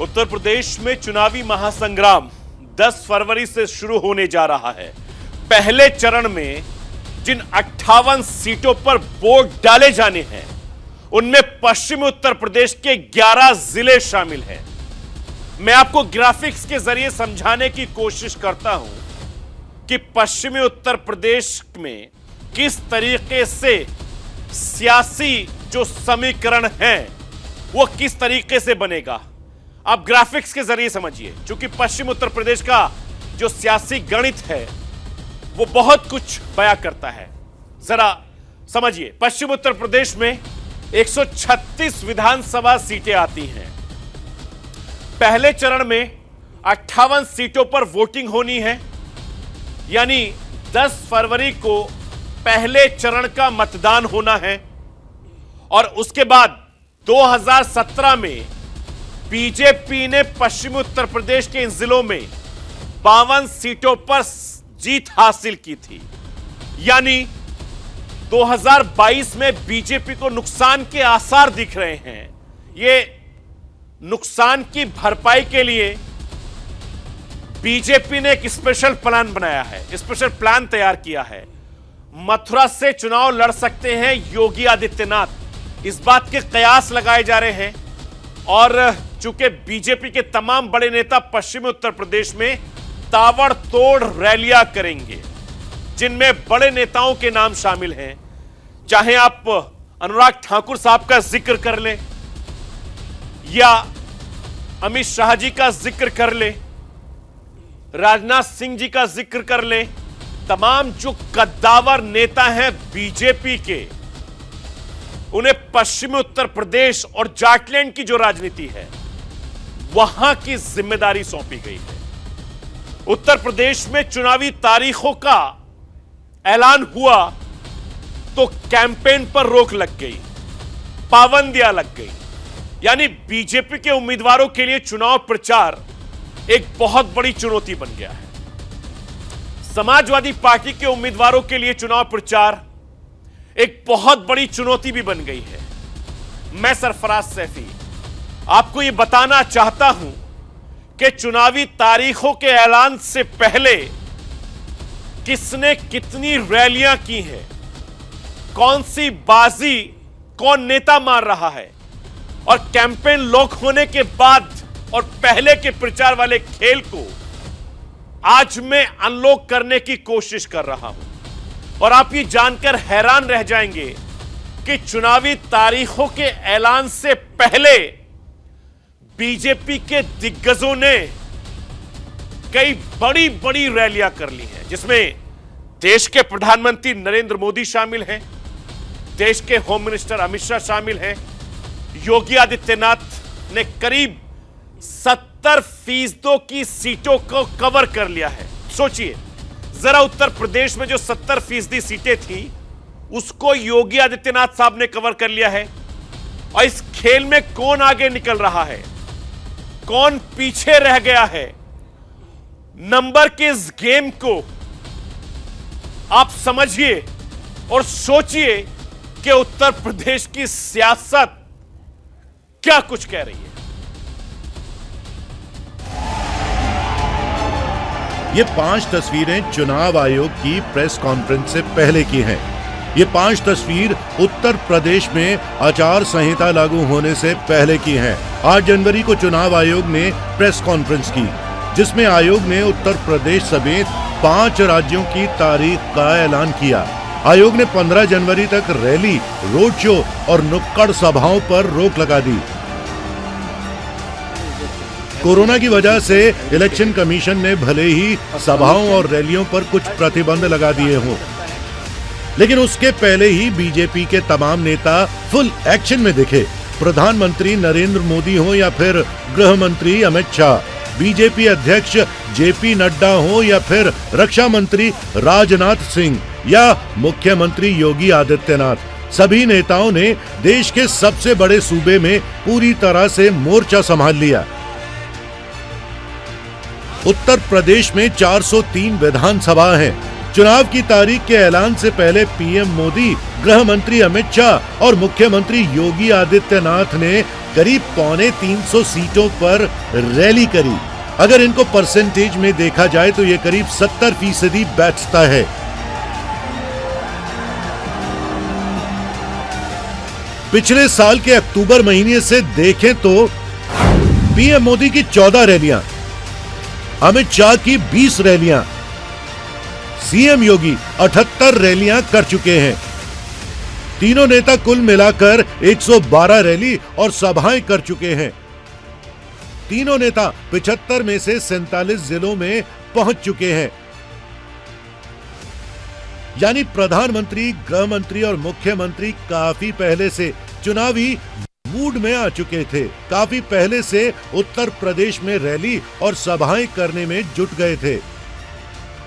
उत्तर प्रदेश में चुनावी महासंग्राम 10 फरवरी से शुरू होने जा रहा है। पहले चरण में जिन 58 सीटों पर वोट डाले जाने हैं, उनमें पश्चिमी उत्तर प्रदेश के 11 जिले शामिल हैं। मैं आपको ग्राफिक्स के जरिए समझाने की कोशिश करता हूं कि पश्चिमी उत्तर प्रदेश में किस तरीके से सियासी जो समीकरण है वो किस तरीके से बनेगा। आप ग्राफिक्स के जरिए समझिए, क्योंकि पश्चिम उत्तर प्रदेश का जो सियासी गणित है वो बहुत कुछ बयां करता है। जरा समझिए, पश्चिम उत्तर प्रदेश में 136 विधानसभा सीटें आती हैं। पहले चरण में 58 सीटों पर वोटिंग होनी है, यानी 10 फरवरी को पहले चरण का मतदान होना है। और उसके बाद 2017 में बीजेपी ने पश्चिमी उत्तर प्रदेश के इन जिलों में 52 सीटों पर जीत हासिल की थी, यानी 2022 में बीजेपी को नुकसान के आसार दिख रहे हैं। ये नुकसान की भरपाई के लिए बीजेपी ने एक स्पेशल प्लान बनाया है, स्पेशल प्लान तैयार किया है। मथुरा से चुनाव लड़ सकते हैं योगी आदित्यनाथ, इस बात के कयास लगाए जा रहे हैं। और चूंकि बीजेपी के तमाम बड़े नेता पश्चिमी उत्तर प्रदेश में ताबड़तोड़ रैलियां करेंगे, जिनमें बड़े नेताओं के नाम शामिल हैं। चाहे आप अनुराग ठाकुर साहब का जिक्र कर लें या अमित शाह जी का जिक्र कर लें, राजनाथ सिंह जी का जिक्र कर लें, तमाम जो कद्दावर नेता हैं बीजेपी के, उन्हें पश्चिमी उत्तर प्रदेश और जाटलैंड की जो राजनीति है वहां की जिम्मेदारी सौंपी गई है। उत्तर प्रदेश में चुनावी तारीखों का ऐलान हुआ तो कैंपेन पर रोक लग गई, पाबंदियां लग गई, यानी बीजेपी के उम्मीदवारों के लिए चुनाव प्रचार एक बहुत बड़ी चुनौती बन गया है। समाजवादी पार्टी के उम्मीदवारों के लिए चुनाव प्रचार एक बहुत बड़ी चुनौती भी बन गई है। मैं सरफराज सैफी आपको यह बताना चाहता हूं कि चुनावी तारीखों के ऐलान से पहले किसने कितनी रैलियां की हैं, कौन सी बाजी कौन नेता मार रहा है, और कैंपेन लॉक होने के बाद और पहले के प्रचार वाले खेल को आज मैं अनलॉक करने की कोशिश कर रहा हूं। और आप ये जानकर हैरान रह जाएंगे कि चुनावी तारीखों के ऐलान से पहले बीजेपी के दिग्गजों ने कई बड़ी बड़ी रैलियां कर ली हैं, जिसमें देश के प्रधानमंत्री नरेंद्र मोदी शामिल हैं, देश के होम मिनिस्टर अमित शाह शामिल हैं। योगी आदित्यनाथ ने करीब 70% की सीटों को कवर कर लिया है। सोचिए जरा, उत्तर प्रदेश में जो 70% सीटें थी उसको योगी आदित्यनाथ साहब ने कवर कर लिया है। और इस खेल में कौन आगे निकल रहा है, कौन पीछे रह गया है, नंबर के इस गेम को आप समझिए और सोचिए कि उत्तर प्रदेश की सियासत क्या कुछ कह रही है। ये 5 तस्वीरें चुनाव आयोग की प्रेस कॉन्फ्रेंस से पहले की हैं। ये 5 तस्वीर उत्तर प्रदेश में आचार संहिता लागू होने से पहले की हैं। 8 जनवरी को चुनाव आयोग ने प्रेस कॉन्फ्रेंस की, जिसमें आयोग ने उत्तर प्रदेश समेत 5 राज्यों की तारीख का ऐलान किया। आयोग ने 15 जनवरी तक रैली, रोड शो और नुक्कड़ सभाओं पर रोक लगा दी। कोरोना की वजह से इलेक्शन कमीशन ने भले ही सभाओं और रैलियों पर कुछ प्रतिबंध लगा दिए हों, लेकिन उसके पहले ही बीजेपी के तमाम नेता फुल एक्शन में दिखे। प्रधानमंत्री नरेंद्र मोदी हो या फिर गृह मंत्री अमित शाह, बीजेपी अध्यक्ष जेपी नड्डा हो या फिर रक्षा मंत्री राजनाथ सिंह या मुख्यमंत्री योगी आदित्यनाथ, सभी नेताओं ने देश के सबसे बड़े सूबे में पूरी तरह से मोर्चा संभाल लिया। उत्तर प्रदेश में 403 विधानसभा हैं, चुनाव की तारीख के ऐलान से पहले पीएम मोदी, गृह मंत्री अमित शाह और मुख्यमंत्री योगी आदित्यनाथ ने करीब 350 सीटों पर रैली करी। अगर इनको परसेंटेज में देखा जाए तो ये करीब 70% बैठता है। पिछले साल के अक्टूबर महीने से देखें तो पीएम मोदी की 14 रैलियां, अमित शाह की 20 रैलियां, सीएम योगी 78 रैलियां कर चुके हैं। तीनों नेता कुल मिलाकर 112 रैली और सभाएं कर चुके हैं। तीनों नेता 75 में से 47 जिलों में पहुंच चुके हैं। यानी प्रधानमंत्री, गृह मंत्री और मुख्यमंत्री काफी पहले से चुनावी मूड में आ चुके थे। काफी पहले से उत्तर प्रदेश में रैली और सभाएं करने में जुट गए थे।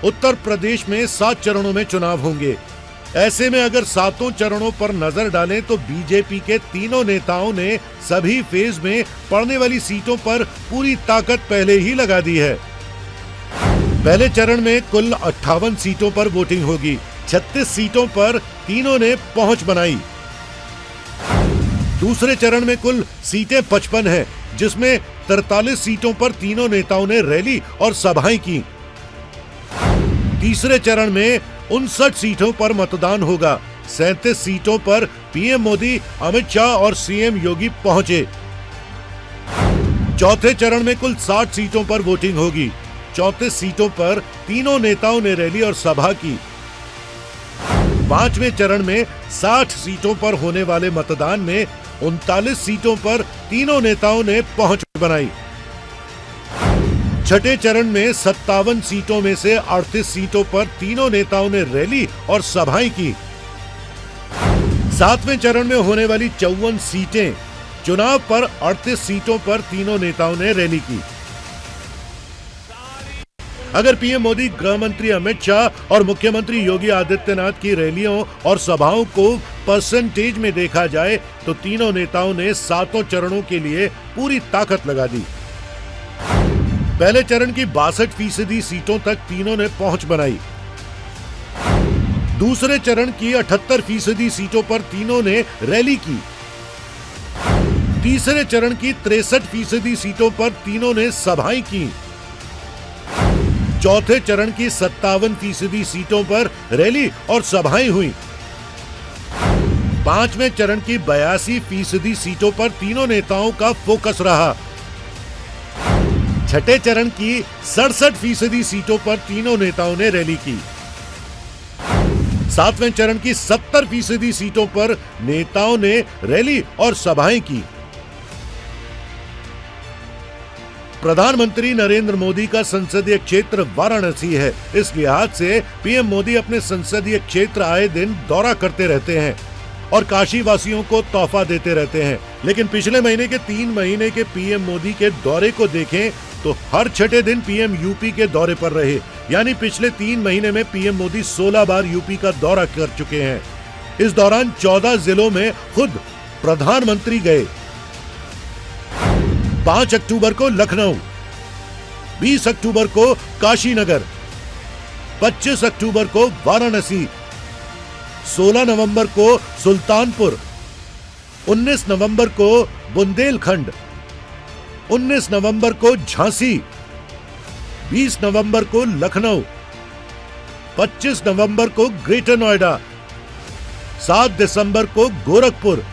उत्तर प्रदेश में 7 चरणों में चुनाव होंगे। ऐसे में अगर 7 चरणों पर नजर डालें तो बीजेपी के तीनों नेताओं ने सभी फेज में पड़ने वाली सीटों पर पूरी ताकत पहले ही लगा दी है। पहले चरण में कुल 58 सीटों पर वोटिंग होगी। 36 सीटों पर तीनों ने पहुंच बनाई। दूसरे चरण में कुल सीटें 55 हैं, जिसमें 43 सीटों पर तीनों नेताओं ने रैली और सभाएं की। तीसरे चरण में 59 सीटों पर मतदान होगा। 37 सीटों पर पीएम मोदी, अमित शाह और सीएम योगी पहुंचे। चौथे चरण में कुल 60 सीटों पर वोटिंग होगी। 34 सीटों पर तीनों नेताओं ने रैली और सभा की। पांचवें चरण में 60 सीटों पर होने वाले मतदान में 39 सीटों पर तीनों नेताओं ने पहुंच बनाई। छठे चरण में 57 सीटों में से 38 सीटों पर तीनों नेताओं ने रैली और सभाएं की। सातवें चरण में होने वाली 54 सीटें, चुनाव पर 38 सीटों पर तीनों नेताओं ने रैली की। अगर पीएम मोदी, गृह मंत्री अमित शाह और मुख्यमंत्री योगी आदित्यनाथ की रैलियों और सभाओं को परसेंटेज में देखा जाए तो तीनों नेताओं ने 7 चरणों के लिए पूरी ताकत लगा दी। पहले चरण की 62% सीटों तक तीनों ने पहुंच बनाई। दूसरे चरण की 78% सीटों पर तीनों ने रैली की। तीसरे चरण की 63% सीटों पर तीनों ने सभाएं की। चौथे चरण की 57% सीटों पर रैली और सभाएं हुई। पांचवें चरण की 82% सीटों पर तीनों नेताओं का फोकस रहा। छठे चरण की 67% सीटों पर तीनों नेताओं ने रैली की। सातवें चरण की 70% सीटों पर नेताओं ने रैली और सभाएं की। प्रधानमंत्री नरेंद्र मोदी का संसदीय क्षेत्र वाराणसी है। इस लिहाज से पीएम मोदी अपने संसदीय क्षेत्र आए दिन दौरा करते रहते हैं और काशी वासियों को तोहफा देते रहते हैं। लेकिन पिछले महीने के 3 महीने के पीएम मोदी के दौरे को देखें तो हर छठे दिन पीएम यूपी के दौरे पर रहे। यानी पिछले 3 महीने में पीएम मोदी 16 बार यूपी का दौरा कर चुके हैं। इस दौरान 14 जिलों में खुद प्रधानमंत्री गए। 5 अक्टूबर को लखनऊ, 20 अक्टूबर को काशीनगर, 25 अक्टूबर को वाराणसी, 16 नवंबर को सुल्तानपुर, 19 नवंबर को बुंदेलखंड, 19 नवंबर को झांसी, 20 नवंबर को लखनऊ, 25 नवंबर को ग्रेटर नोएडा, 7 दिसंबर को गोरखपुर,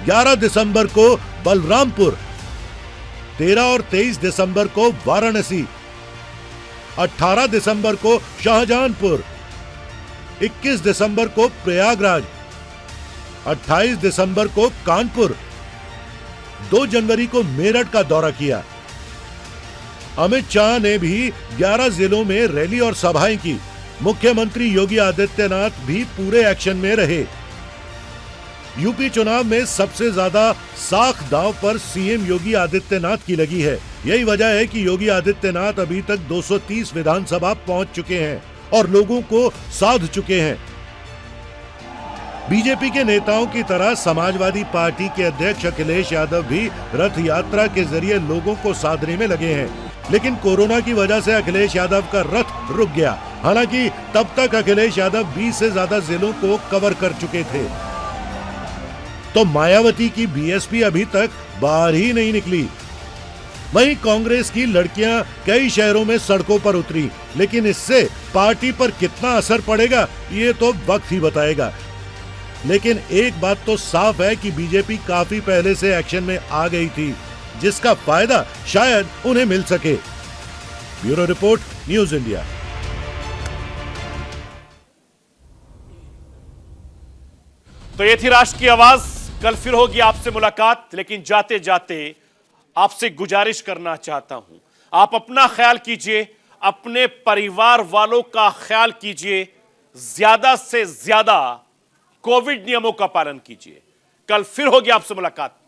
11 दिसंबर को बलरामपुर, 13 और 23 दिसंबर को वाराणसी, 18 दिसंबर को शाहजहांपुर, 21 दिसंबर को प्रयागराज, 28 दिसंबर को कानपुर, 2 जनवरी को मेरठ का दौरा किया। अमित शाह ने भी 11 जिलों में रैली और सभाएं की। मुख्यमंत्री योगी आदित्यनाथ भी पूरे एक्शन में रहे। यूपी चुनाव में सबसे ज्यादा साख दांव पर सीएम योगी आदित्यनाथ की लगी है। यही वजह है कि योगी आदित्यनाथ अभी तक 230 विधानसभा पहुंच चुके हैं और लोगों को साध चुके हैं। बीजेपी के नेताओं की तरह समाजवादी पार्टी के अध्यक्ष अखिलेश यादव भी रथ यात्रा के जरिए लोगों को साधने में लगे हैं। लेकिन कोरोना की वजह से अखिलेश यादव का रथ रुक गया। हालांकि तब तक अखिलेश यादव 20 से ज्यादा जिलों को कवर कर चुके थे। तो मायावती की बीएसपी अभी तक बाहर ही नहीं निकली। वहीं कांग्रेस की लड़कियां कई शहरों में सड़कों पर उतरी, लेकिन इससे पार्टी पर कितना असर पड़ेगा ये तो वक्त ही बताएगा। लेकिन एक बात तो साफ है कि बीजेपी काफी पहले से एक्शन में आ गई थी, जिसका फायदा शायद उन्हें मिल सके। Bureau report, news India. तो ये थी राष्ट्र की आवाज। कल फिर होगी आपसे मुलाकात, लेकिन जाते जाते आपसे गुजारिश करना चाहता हूं, आप अपना ख्याल कीजिए, अपने परिवार वालों का ख्याल कीजिए, ज्यादा से ज्यादा कोविड नियमों का पालन कीजिए। कल फिर होगी आपसे मुलाकात।